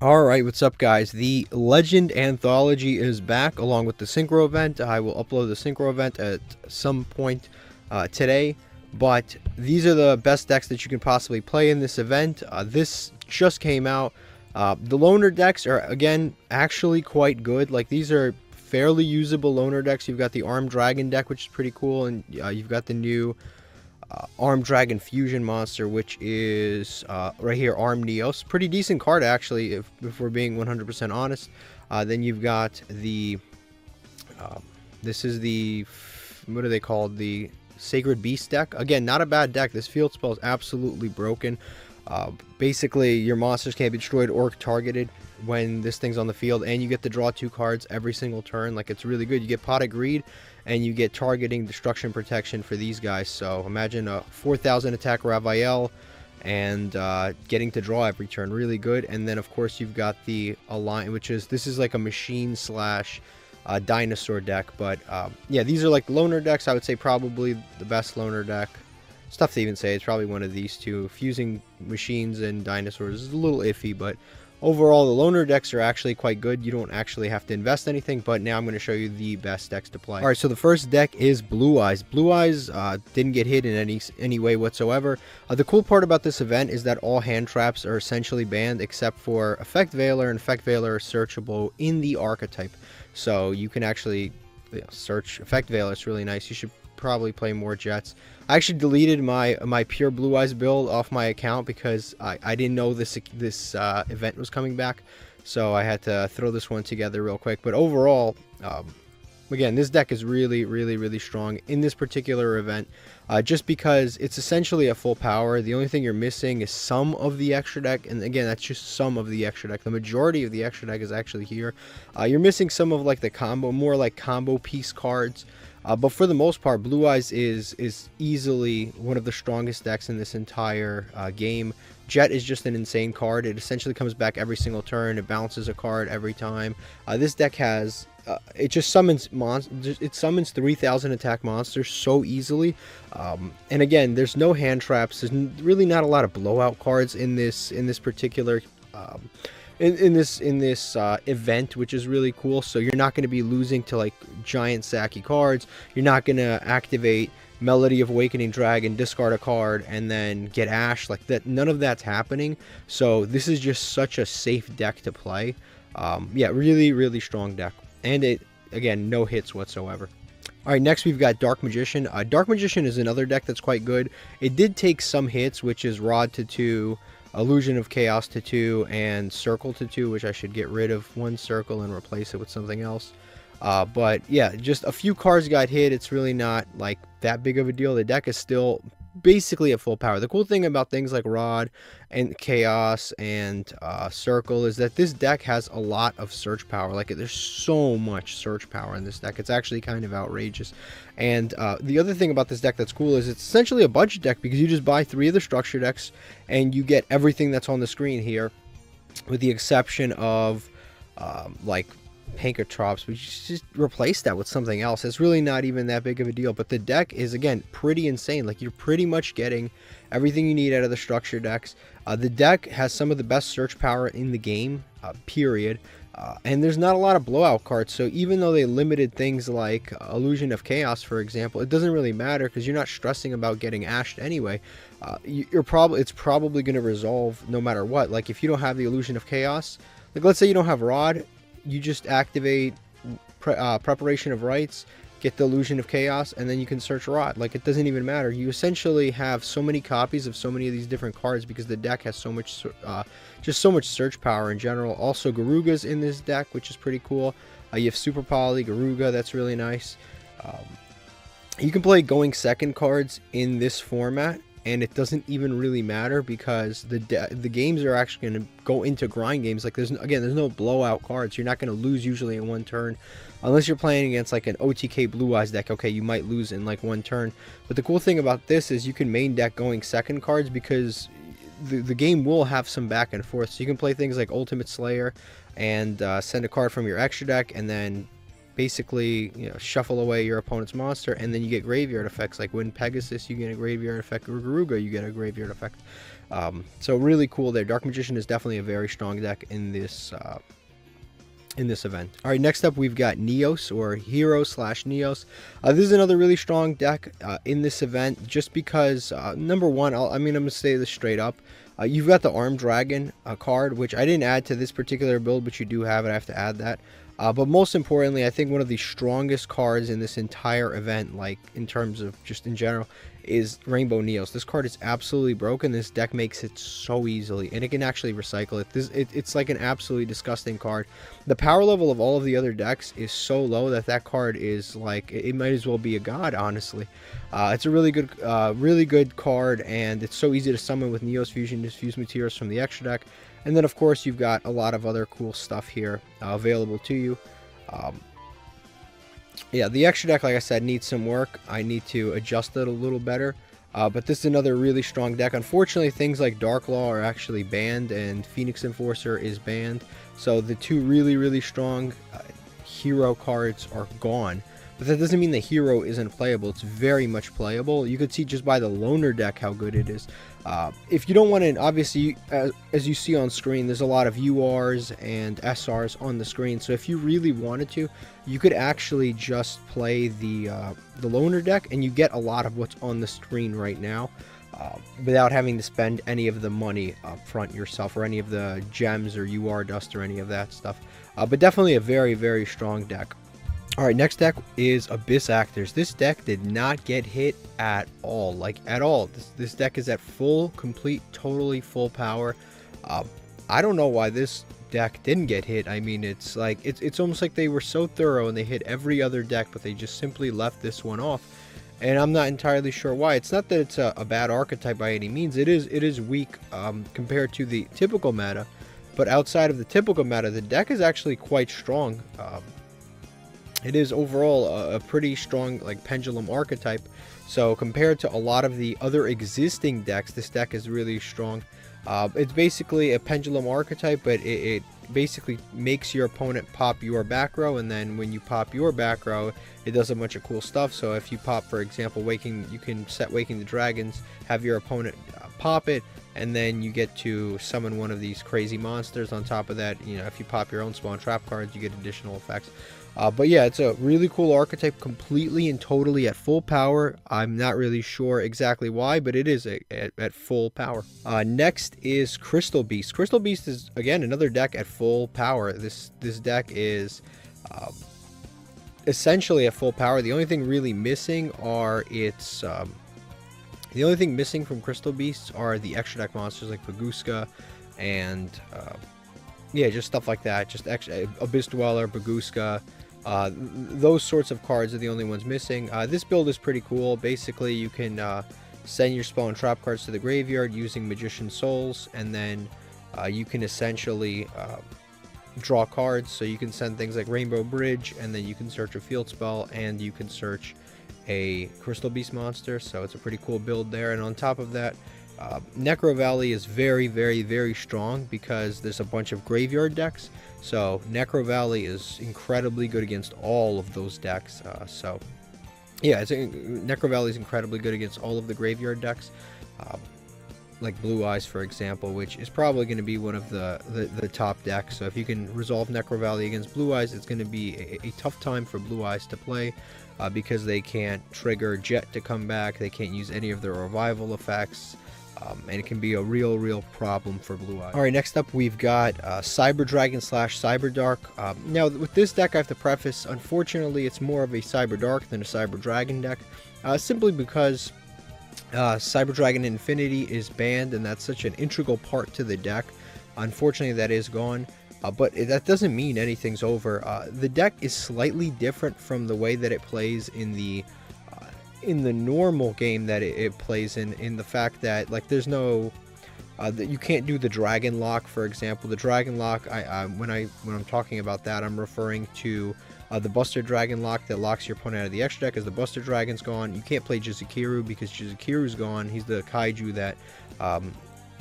Alright, what's up guys? The Legend Anthology is back along with the Synchro event. I will upload the Synchro event at some point today, but these are the best decks that you can possibly play in this event. This just came out. The loner decks are, again, actually quite good. Like, these are fairly usable loner decks. You've got the Armed Dragon deck, which is pretty cool, and you've got the new Armed Dragon Fusion monster, which is right here, Armed Neos. Pretty decent card, actually, if we're being 100% honest. Then you've got the, this is the, what are they called? The Sacred Beast deck. Again, not a bad deck. This field spell is absolutely broken. Basically, your monsters can't be destroyed or targeted when this thing's on the field, and you get to draw 2 cards every single turn. Like, it's really good. You get Pot of Greed, and you get targeting, destruction, protection for these guys. So imagine a 4,000 attack Ravael and getting to draw every turn. Really good. And then, of course, you've got the Alliance, which is, this is like a machine slash dinosaur deck. But yeah, these are like loner decks. I would say probably the best loner deck. It's tough to even say. It's probably one of these two. Fusing machines and dinosaurs is a little iffy, but overall, the loner decks are actually quite good. You don't actually have to invest anything, but now I'm going to show you the best decks to play. All right, so the first deck is Blue Eyes. Blue Eyes didn't get hit in any way whatsoever. The cool part about this event is that all hand traps are essentially banned except for Effect Veiler, and Effect Veiler are searchable in the archetype. So you can actually search Effect Veiler. It's really nice. You should probably play more Jets. I actually deleted my pure Blue Eyes build off my account because I didn't know this event was coming back, so I had to throw this one together real quick. But overall, again, this deck is really strong in this particular event, just because it's essentially a full power. The only thing you're missing is some of the extra deck, and again, that's just some of the extra deck. The majority of the extra deck is actually here. You're missing some of like the combo, more like combo piece cards. But for the most part, Blue Eyes is easily one of the strongest decks in this entire game. Jet is just an insane card. It essentially comes back every single turn. It bounces a card every time. This deck has it just summons it summons 3,000 attack monsters so easily. And again, there's no hand traps. There's really not a lot of blowout cards in this particular in this event, which is really cool. So you're not going to be losing to like giant sacky cards. You're not going to activate Melody of Awakening Dragon, discard a card, and then get Ash. Like that, none of that's happening. So this is just such a safe deck to play. Yeah, really strong deck, and it, again, no hits whatsoever. All right, next we've got Dark Magician. Dark Magician is another deck that's quite good. It did take some hits, which is Rod to 2, Illusion of Chaos to 2, and Circle to 2, which I should get rid of one circle and replace it with something else. But yeah, just a few cards got hit. It's really not like that big of a deal. The deck is still basically at full power. The cool thing about things like Rod and Chaos and Circle is that this deck has a lot of search power. Like, there's so much search power in this deck. It's actually kind of outrageous. And the other thing about this deck that's cool is it's essentially a budget deck, because you just buy 3 of the structure decks and you get everything that's on the screen here, with the exception of like Pankratrops. We just replace that with something else. It's really not even that big of a deal, but the deck is, again, pretty insane. Like, you're pretty much getting everything you need out of the structure decks. The deck has some of the best search power in the game, period. And there's not a lot of blowout cards, so even though they limited things like Illusion of Chaos, for example, it doesn't really matter because you're not stressing about getting ashed anyway. It's probably going to resolve no matter what. Like, if you don't have the Illusion of Chaos, like, let's say you don't have Rod, you just activate Preparation of Rites, get the Illusion of Chaos, and then you can search Rod. Like, it doesn't even matter. You essentially have so many copies of so many of these different cards because the deck has so much, just so much search power in general. Also, Garuga's in this deck, which is pretty cool. You have Super Poly, Garuga, that's really nice. You can play going second cards in this format, and it doesn't even really matter because the games are actually going to go into grind games. Like, there's no blowout cards. You're not going to lose usually in one turn, unless you're playing against like an OTK Blue Eyes deck. Okay, you might lose in like one turn, but the cool thing about this is you can main deck going second cards because the game will have some back and forth. So you can play things like Ultimate Slayer and send a card from your extra deck, and then basically, shuffle away your opponent's monster, and then you get graveyard effects like Wind Pegasus, you get a graveyard effect, or Garuga, you get a graveyard effect. So really cool there. Dark Magician is definitely a very strong deck in this event. All right, next up we've got Neos, or Hero slash Neos. This is another really strong deck in this event, just because number one, I'm gonna say this straight up. You've got the Armed Dragon card, which I didn't add to this particular build, but you do have it. I have to add that. But most importantly, I think one of the strongest cards in this entire event, like in terms of just in general, is Rainbow Neos. This card is absolutely broken. This deck makes it so easily, and it can actually recycle it. It's like an absolutely disgusting card. The power level of all of the other decks is so low that card is like, it might as well be a god, honestly. It's a really good card, and it's so easy to summon with Neos Fusion. Just fuse materials from the extra deck. And then, of course, you've got a lot of other cool stuff here available to you. Yeah, the extra deck, like I said, needs some work. I need to adjust it a little better. But this is another really strong deck. Unfortunately, things like Dark Law are actually banned, and Phoenix Enforcer is banned. So the two really strong hero cards are gone. But that doesn't mean the hero isn't playable. It's very much playable. You could see just by the loner deck how good it is. If you don't want to, obviously, as you see on screen, there's a lot of URs and SRs on the screen. So if you really wanted to, you could actually just play the loner deck, and you get a lot of what's on the screen right now without having to spend any of the money up front yourself, or any of the gems or UR dust or any of that stuff. But definitely a very strong deck. Alright, next deck is Abyss Actors. This deck did not get hit at all, like at all. This deck is at totally full power. I don't know why this deck didn't get hit. I mean, it's like, it's almost like they were so thorough and they hit every other deck, but they just simply left this one off. And I'm not entirely sure why. It's not that it's a bad archetype by any means. It is weak compared to the typical meta, but outside of the typical meta, the deck is actually quite strong. It is overall a pretty strong, like, pendulum archetype. So compared to a lot of the other existing decks, this deck is really strong. It's basically a pendulum archetype, but it basically makes your opponent pop your back row, and then when you pop your back row, it does a bunch of cool stuff. So if you pop, for example, you can set Waking the Dragons, have your opponent pop it, and then you get to summon one of these crazy monsters. On top of that, you know, if you pop your own Spawn Trap cards, you get additional effects. But yeah, it's a really cool archetype, completely and totally at full power. I'm not really sure exactly why, but it is at full power. Next is Crystal Beast. Crystal Beast is, again, another deck at full power. This deck is essentially at full power. The only thing really missing are the only thing missing from Crystal Beasts are the extra deck monsters like Baguska and yeah, just stuff like that. Just extra Abyss Dweller, Baguska. Those sorts of cards are the only ones missing. This build is pretty cool. Basically, you can send your spell and trap cards to the graveyard using Magician Souls, and then you can essentially draw cards. So you can send things like Rainbow Bridge, and then you can search a field spell, and you can search a Crystal Beast monster. So it's a pretty cool build there. And on top of that, Necro Valley is very strong because there's a bunch of graveyard decks. So Necro Valley is incredibly good against all of those decks. So yeah, Necro Valley is incredibly good against all of the graveyard decks, like Blue Eyes, for example, which is probably going to be one of the top decks. So if you can resolve Necro Valley against Blue Eyes, it's going to be a tough time for Blue Eyes to play, because they can't trigger Jet to come back. They can't use any of their revival effects. And it can be a real problem for Blue Eyes. Alright, next up we've got Cyber Dragon / Cyber Dark. Now, with this deck, I have to preface, unfortunately, it's more of a Cyber Dark than a Cyber Dragon deck, simply because Cyber Dragon Infinity is banned, and that's such an integral part to the deck. Unfortunately, that is gone, but that doesn't mean anything's over. The deck is slightly different from the way that it plays in the normal game that it plays in the fact that, like, there's no that you can't do the Dragon Lock, for example. The Dragon Lock, when I'm talking about that, I'm referring to the Buster Dragon Lock that locks your opponent out of the extra deck. As the Buster Dragon's gone, you can't play Jizukiru because Jizukiru's gone. He's the kaiju that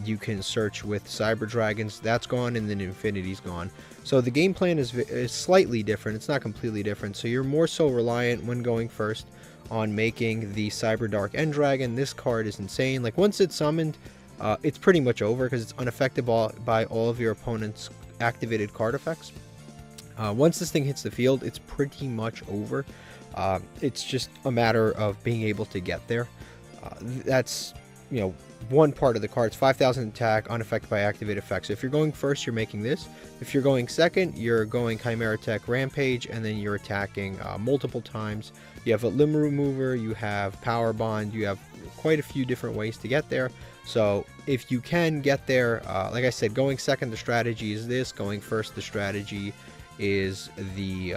you can search with Cyber Dragons. That's gone, and then Infinity's gone. So the game plan is slightly different. It's not completely different. So you're more so reliant when going first on making the Cyber Dark End Dragon. This card is insane. Like, once it's summoned, it's pretty much over because it's unaffected by all of your opponent's activated card effects. Once this thing hits the field, it's pretty much over. It's just a matter of being able to get there. That's, you know, one part of the cards. 5,000 attack, unaffected by activated effects. So if you're going first, you're making this. If you're going second, you're going Chimera Tech Rampage, and then you're attacking multiple times. You have a Limb Remover, you have Power Bond, you have quite a few different ways to get there. So if you can get there, like I said, going second, the strategy is this. Going first, the strategy is the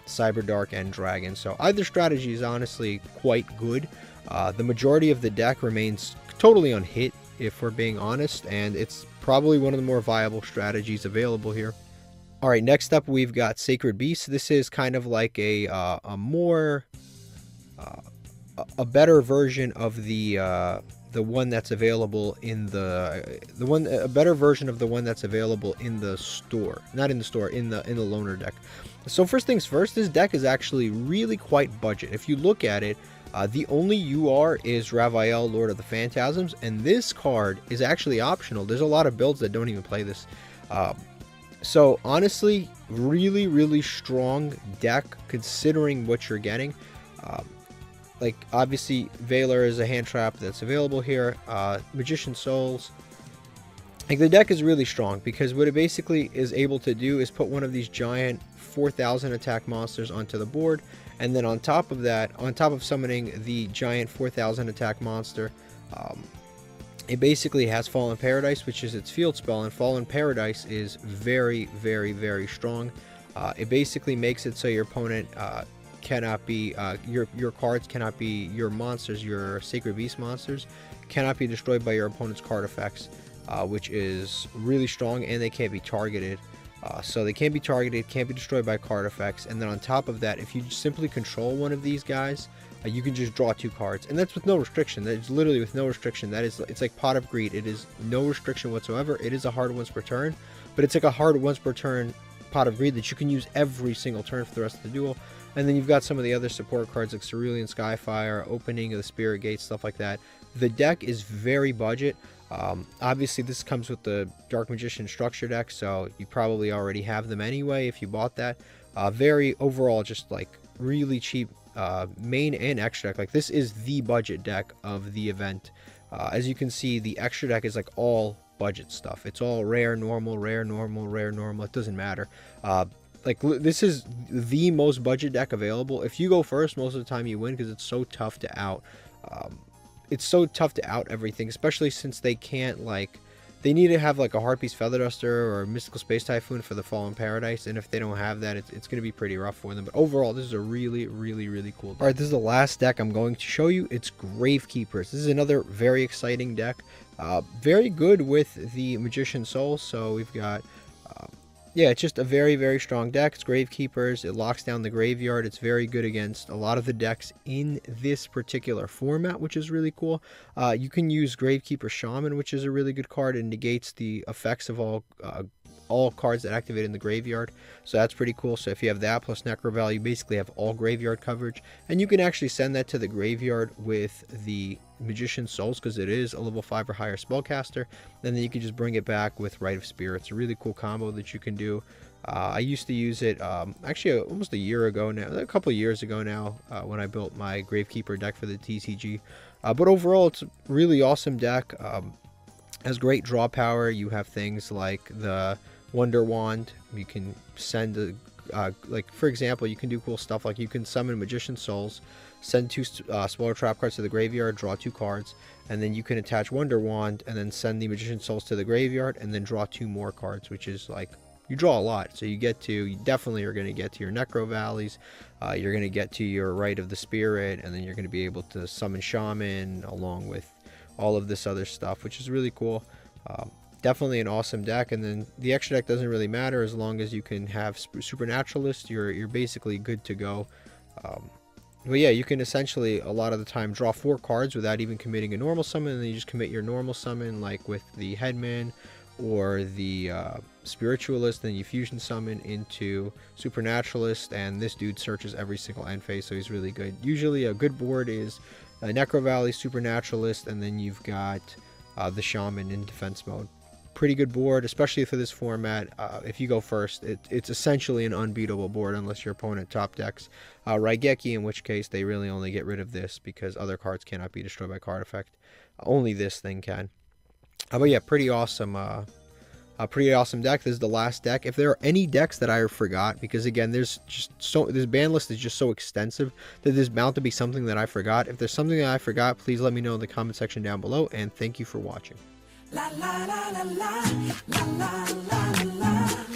Cyber Dark and Dragon. So either strategy is honestly quite good. The majority of the deck remains totally unhit, if we're being honest, and it's probably one of the more viable strategies available here. All right, next up we've got Sacred Beast. This is kind of like a better version of the one that's available in a better version of the one that's available in the store, not in the store, in the loaner deck. So first things first, this deck is actually really quite budget. If you look at it, the only UR is Ravael, Lord of the Phantasms, and this card is actually optional. There's a lot of builds that don't even play this. So honestly, really strong deck considering what you're getting. Like obviously Veiler is a hand trap that's available here. Magician Souls. Like the deck is really strong because what it basically is able to do is put one of these giant 4,000 attack monsters onto the board, and then on top of that, on top of summoning the giant 4,000 attack monster, it basically has Fallen Paradise, which is its field spell, and Fallen Paradise is very strong. It basically makes it so your opponent cannot be your cards cannot be your monsters, your Sacred Beast monsters cannot be destroyed by your opponent's card effects, which is really strong, and they can't be targeted. So they can't be targeted, can't be destroyed by card effects, and then on top of that, if you simply control one of these guys, you can just draw 2 cards, and that's with no restriction. That's literally with no restriction. It's like Pot of Greed. It is no restriction whatsoever. It is a hard once per turn, but it's like a hard once per turn Pot of Greed that you can use every single turn for the rest of the duel. And then you've got some of the other support cards like Cerulean Skyfire, Opening of the Spirit Gate, stuff like that. The deck is very budget. Obviously this comes with the Dark Magician structure deck, so you probably already have them anyway if you bought that. Very overall just like really cheap main and extra deck. Like this is the budget deck of the event. As you can see, the extra deck is like all budget stuff. It's all rare, normal, rare, normal, rare, normal. It doesn't matter. Like this is the most budget deck available. If you go first, most of the time you win because it's so tough to out. It's so tough to out everything, especially since they can't, like, they need to have like a Heartpiece Feather Duster or a Mystical Space Typhoon for the Fallen Paradise, and if they don't have that, it's going to be pretty rough for them. But overall, this is a really cool deck. All right, this is the last deck I'm going to show you. It's Gravekeepers. This is another very exciting deck. Very good with the Magician Soul. So we've got yeah, it's just a very strong deck. It's Gravekeepers. It locks down the graveyard. It's very good against a lot of the decks in this particular format, which is really cool. You can use Gravekeeper Shaman, which is a really good card. It negates the effects of all cards that activate in the graveyard, so that's pretty cool. So if you have that plus Necroval, you basically have all graveyard coverage, and you can actually send that to the graveyard with the Magician Souls because it is a level 5 or higher spellcaster, and then you can just bring it back with Rite of Spirits. A really cool combo that you can do. I used to use it actually almost a year ago now, a couple of years ago now, when I built my Gravekeeper deck for the TCG. But overall, it's a really awesome deck. Has great draw power. You have things like the Wonder Wand. You can send like for example, you can do cool stuff like you can summon Magician Souls, send 2 smaller trap cards to the graveyard, draw 2 cards, and then you can attach Wonder Wand and then send the Magician Souls to the graveyard and then draw 2 more cards, which is like, you draw a lot. So you definitely are going to get to your Necro Valleys, you're going to get to your Rite of the Spirit, and then you're going to be able to summon Shaman along with all of this other stuff, which is really cool. Definitely an awesome deck. And then the extra deck doesn't really matter as long as you can have Supernaturalist. You're basically good to go. But yeah, you can essentially a lot of the time draw 4 cards without even committing a normal summon, and then you just commit your normal summon like with the Headman or the Spiritualist, then you fusion summon into Supernaturalist, and this dude searches every single end phase, so he's really good. Usually a good board is a Necro Valley, Supernaturalist, and then you've got the Shaman in defense mode. Pretty good board, especially for this format. If you go first, it's essentially an unbeatable board unless your opponent top decks Raigeki, in which case they really only get rid of this because other cards cannot be destroyed by card effect. Only this thing can. But yeah, pretty awesome. A pretty awesome deck. This is the last deck. If there are any decks that I forgot, because again, this ban list is just so extensive that there's bound to be something that I forgot. If there's something that I forgot, please let me know in the comment section down below, and thank you for watching. La la la la la la la la la.